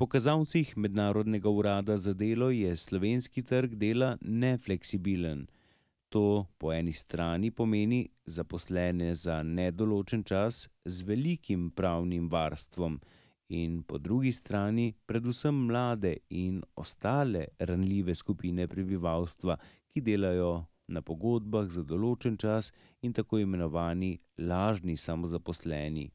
Po kazalcih Mednarodnega urada za delo je slovenski trg dela nefleksibilen. To po eni strani pomeni zaposlene za nedoločen čas z velikim pravnim varstvom in po drugi strani predvsem mlade in ostale ranljive skupine prebivalstva, ki delajo na pogodbah za določen čas in tako imenovani lažni samozaposleni.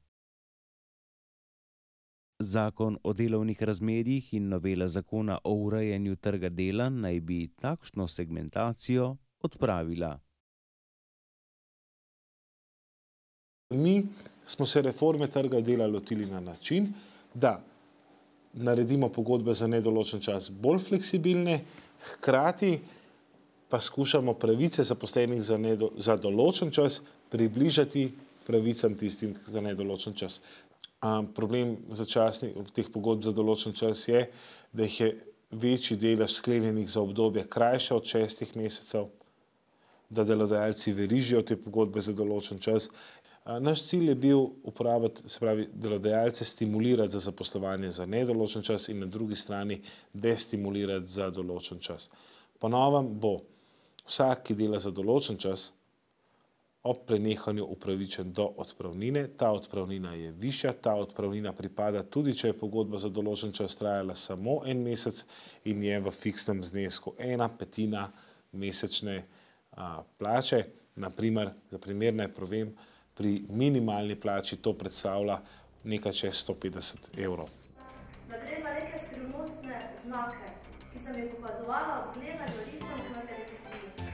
Zakon o delovnih razmerjih in novela zakona o urejanju trga dela naj bi takšno segmentacijo odpravila. Mi smo se reforme trga dela lotili na način, da naredimo pogodbe za nedoločen čas bolj fleksibilne, hkrati pa skušamo pravice zaposlenih za določen čas približati pravicam tistim za nedoločen čas. Problem teh pogodb za določen čas je, da jih je večji delež sklenjenih za obdobje krajše od 6 mesecev, da delodajalci verižijo te pogodbe za določen čas. Naš cilj je bil uporabiti, se pravi, delodajalce stimulirati za zaposlovanje za nedoločen čas in na drugi strani destimulirati za določen čas. Po novem bo vsak, ki dela za določen čas, ob prenehanju upravičen do odpravnine. Ta odpravnina je višja, ta odpravnina pripada tudi, če je pogodba za določen čas trajala samo 1 mesec in je v fiksnem znesku 1/5 mesečne plače. Naprimer, za primer naj povem, pri minimalni plači to predstavlja nekaj čez 150 evrov. Da gre za neke skrivnostne znake, ki sem jih opazovala ob gledanju risank na televiziji.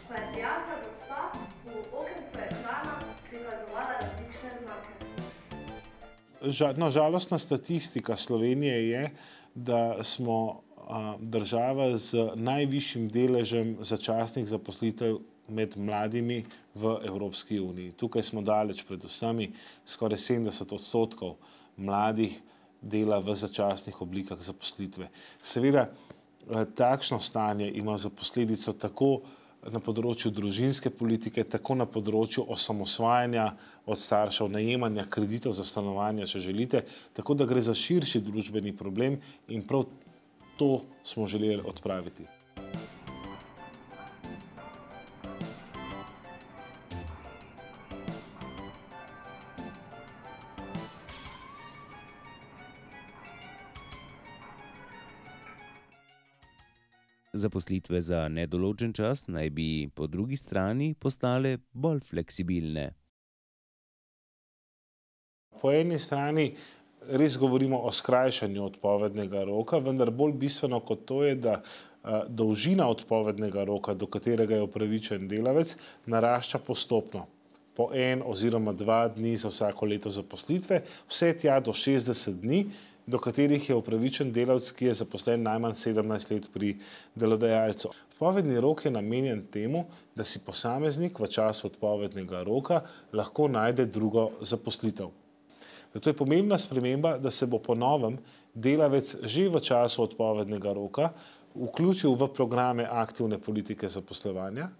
Ko je prijazna gospa v okencu ekrana prikazovala različne znake. Žalostna statistika Slovenije je, da smo država z najvišjim deležem začasnih zaposlitev med mladimi v Evropski uniji. Tukaj smo daleč pred vsemi, skoraj 70% mladih dela v začasnih oblikah zaposlitve. Seveda, takšno stanje ima za posledico tako na področju družinske politike, tako na področju osamosvajanja od staršev, najemanja kreditov za stanovanja, če želite, tako da gre za širši družbeni problem in prav to smo želeli odpraviti. Zaposlitve za nedoločen čas naj bi po drugi strani postale bolj fleksibilne. Po eni strani res govorimo o skrajšanju odpovednega roka, vendar bolj bistveno kot to je, da dolžina odpovednega roka, do katerega je upravičen delavec, narašča postopno. Po 1 oziroma 2 dni za vsako leto zaposlitve, vse tja do 60 dni, do katerih je upravičen delavec, ki je zaposlen najmanj 17 let pri delodajalcu. Odpovedni rok je namenjen temu, da si posameznik v času odpovednega roka lahko najde drugo zaposlitev. Zato je pomembna sprememba, da se bo po novem delavec že v času odpovednega roka vključil v programe aktivne politike zaposlovanja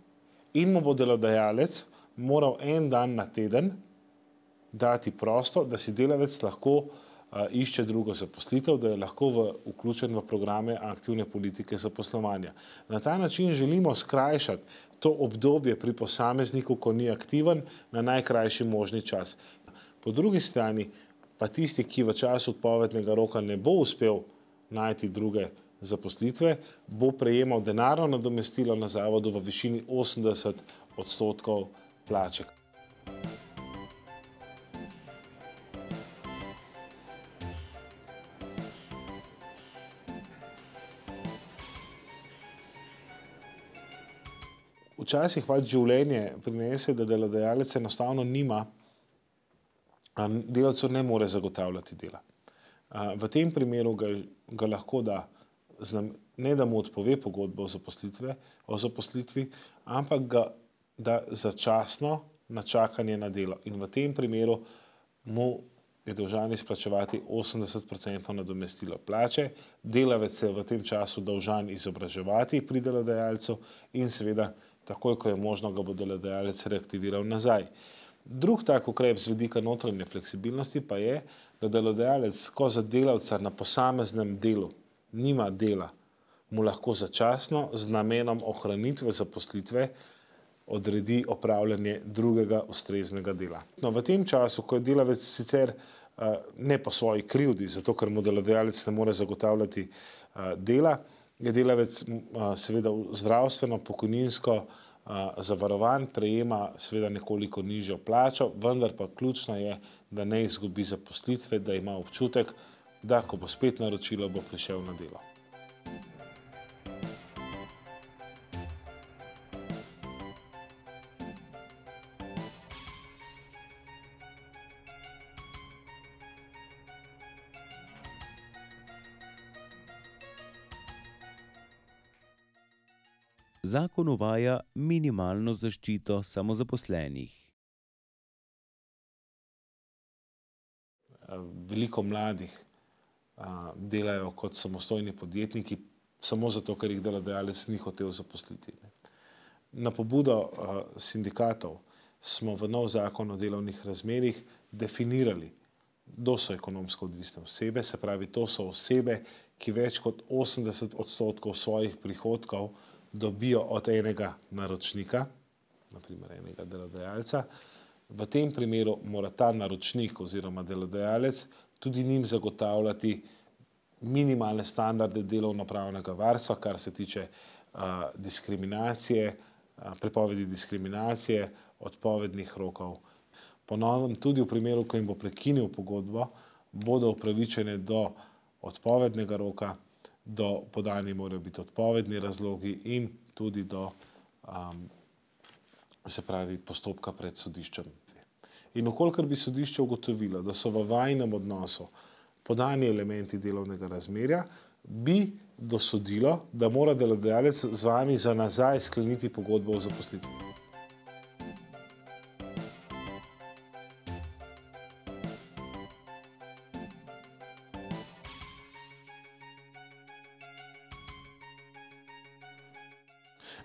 in mu bo delodajalec moral 1 dan na teden dati prosto, da si delavec lahko išče drugo zaposlitev, da je lahko vključen v programe aktivne politike zaposlovanja. Na ta način želimo skrajšati to obdobje pri posamezniku, ko ni aktiven, na najkrajši možni čas. Po drugi strani pa tisti, ki v času odpovednega roka ne bo uspel najti druge zaposlitve, bo prejemal denarno nadomestilo na zavodu v višini 80% plače. Včasih pač življenje prinese, da delodajalec enostavno delavcu ne more zagotavljati dela. V tem primeru ga lahko da, ne da mu odpove pogodbo o zaposlitvi, ampak ga da začasno na čakanje na delo. In v tem primeru mu je dolžan izplačevati 80% nadomestilo plače, delavec se je v tem času dolžan izobraževati pri delodajalcu in seveda takoj, ko je možno, ga bo delodajalec reaktiviral nazaj. Drug tak ukrep z vidika notranje fleksibilnosti pa je, da delodajalec, ko za delavca na posameznem delu nima dela, mu lahko začasno z namenom ohranitve zaposlitve odredi opravljanje drugega ustreznega dela. No, v tem času, ko je delavec sicer ne po svoji krivdi, zato ker mu delodajalec ne more zagotavljati dela, je delavec seveda zdravstveno, pokojninsko zavarovan, prejema seveda nekoliko nižjo plačo, vendar pa ključno je, da ne izgubi zaposlitve, da ima občutek, da ko bo spet naročilo, bo prišel na delo. Zakon uvaja minimalno zaščito samozaposlenih. Veliko mladih delajo kot samostojni podjetniki, samo zato, ker jih delodajalec ni hotel zaposliti. Na pobudo sindikatov smo v nov zakon o delovnih razmerjih definirali, kdo so ekonomsko odvisne osebe, se pravi, to so osebe, ki več kot 80% svojih prihodkov dobijo od enega naročnika, naprimer enega delodajalca. V tem primeru mora ta naročnik oziroma delodajalec tudi njim zagotavljati minimalne standarde delovnopravnega varstva, kar se tiče diskriminacije, prepovedi diskriminacije, odpovednih rokov. Po novem, tudi v primeru, ko jim bo prekinil pogodbo, bodo upravičene do odpovednega roka, do podani morajo biti odpovedni razlogi in tudi do se pravi postopka pred sodiščem. In vkolikor bi sodišče ugotovilo, da so v vajinem odnosu podani elementi delovnega razmerja, bi dosodilo, da mora delodajalec z vami za nazaj skleniti pogodbo o zaposlitvi.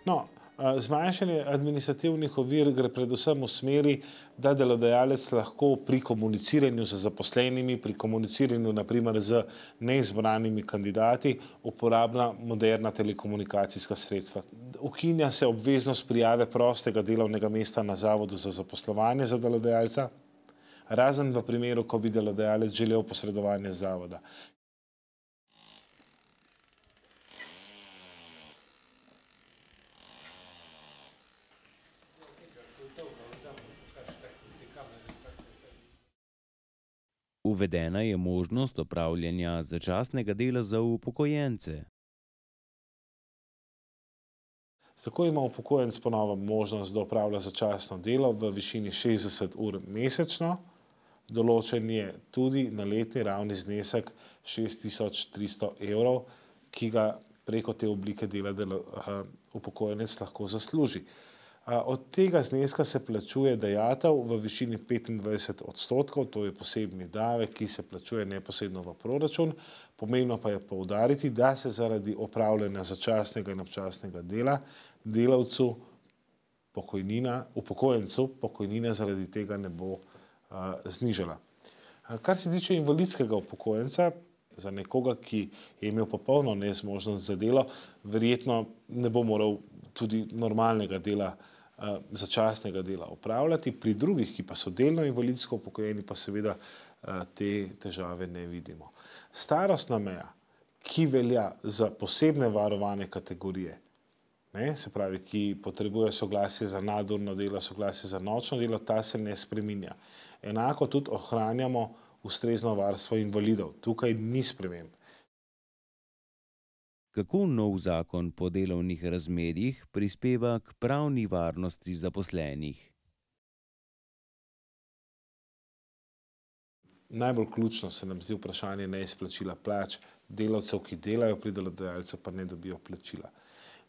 No, zmanjšanje administrativnih ovir gre predvsem v smeri, da delodajalec lahko pri komuniciranju z zaposlenimi, pri komuniciranju naprimer z neizbranimi kandidati uporablja moderna telekomunikacijska sredstva. Ukinja se obveznost prijave prostega delovnega mesta na Zavodu za zaposlovanje za delodajalca, razen v primeru, ko bi delodajalec želel posredovanje zavoda. Uvedena je možnost opravljanja začasnega dela za upokojence. Tako ima upokojenec po novem možnost, da opravlja začasno delo v višini 60 ur mesečno. Določen je tudi na letni ravni znesek 6300 evrov, ki ga preko te oblike dela upokojenec lahko zasluži. Od tega zneska se plačuje dajatev v višini 25%, to je posebni davek, ki se plačuje neposredno v proračun. Pomembno pa je poudariti, da se zaradi opravljanja začasnega in občasnega dela delavcu upokojencu pokojnina zaradi tega ne bo znižala. Kar se tiče invalidskega upokojenca, za nekoga, ki je imel popolno nezmožnost za delo, verjetno ne bo moral tudi normalnega dela, začasnega dela opravljati. Pri drugih, ki pa so delno invalidsko upokojeni, pa seveda te težave ne vidimo. Starostna meja, ki velja za posebne varovane kategorije, se pravi, ki potrebuje soglasje za nadurno delo, soglasje za nočno delo, ta se ne spreminja. Enako tudi ohranjamo ustrezno varstvo invalidov. Tukaj ni sprememb. Kako nov zakon po delovnih razmerjih prispeva k pravni varnosti zaposlenih? Najbolj ključno se nam zdi vprašanje neizplačila plač delavcev, ki delajo pri delodajalcu, pa ne dobijo plačila.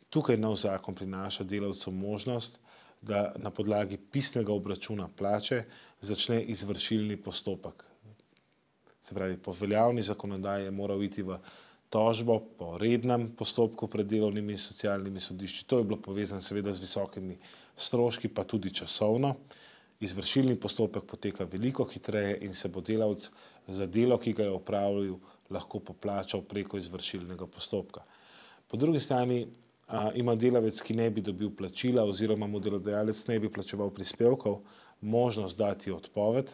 Tukaj nov zakon prinaša delavcu možnost, da na podlagi pisnega obračuna plače začne izvršilni postopek. Se pravi, po veljavni zakonodaji je moral iti v tožbo po rednem postopku pred delovnimi in socialnimi sodišči. To je bilo povezano seveda z visokimi stroški, pa tudi časovno. izvršilni postopek poteka veliko hitreje in se bo delavec za delo, ki ga je opravil, lahko poplačal preko izvršilnega postopka. Po drugi strani ima delavec, ki ne bi dobil plačila oziroma mu delodajalec ne bi plačeval prispevkov, možnost dati odpoved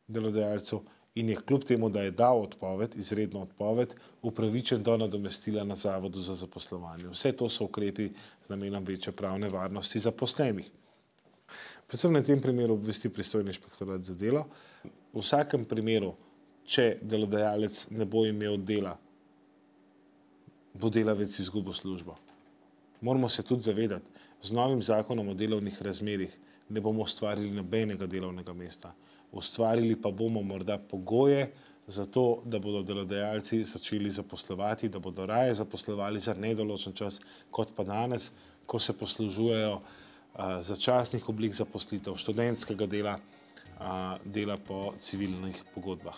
delodajalcu in je kljub temu, da je dal odpoved, izredno odpoved, upravičen do nadomestila na Zavodu za zaposlovanje. Vse to so ukrepi z namenom večje pravne varnosti zaposlenih. Predvsem na tem primeru obvesti pristojni inšpektorat za delo. V vsakem primeru, če delodajalec ne bo imel dela, bo delavec izgubil službo. Moramo se tudi zavedati, z novim zakonom o delovnih razmerjih ne bomo ustvarili nobenega delovnega mesta. Ustvarili pa bomo morda pogoje za to, da bodo delodajalci začeli zaposlovati, da bodo raje zaposlovali za nedoločen čas, kot pa danes, ko se poslužujejo začasnih oblik zaposlitev, študentskega dela, dela po civilnih pogodbah.